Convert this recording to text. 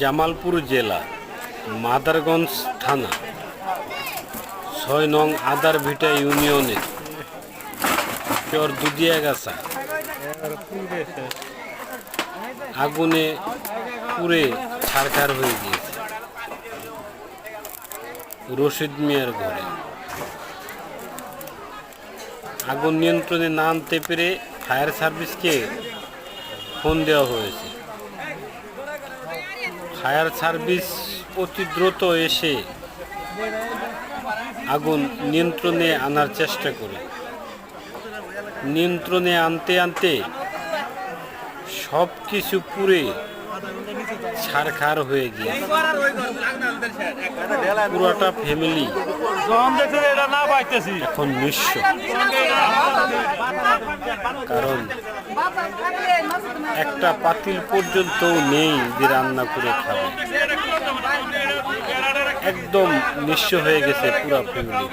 জামালপুর জেলা, মাদারগঞ্জ থানা, ৬ নং আদারভিটা ইউনিয়নের চর দুদিয়াগাছা আগুনে পুড়ে ছারখার হয়ে গিয়েছে রশিদ মিয়ার ঘরে। আগুন নিয়ন্ত্রণে না আনতে পেরে ফায়ার সার্ভিসকে ফোন দেওয়া হয়েছে। ফায়ার সার্ভিস অতি দ্রুত এসে আগুন নিয়ন্ত্রণে আনার চেষ্টা করে। নিয়ন্ত্রণে আনতে আনতে সব কিছু পুড়ে ছারখার হয়ে গিয়েছে। পুরোটা ফ্যামিলি এখন নিঃস্ব, কারণ একটা পাতিল পর্যন্ত নেই যে রান্না করে খাবে। একদম নিঃস্ব হয়ে গেছে পুরো ফ্যামিলি।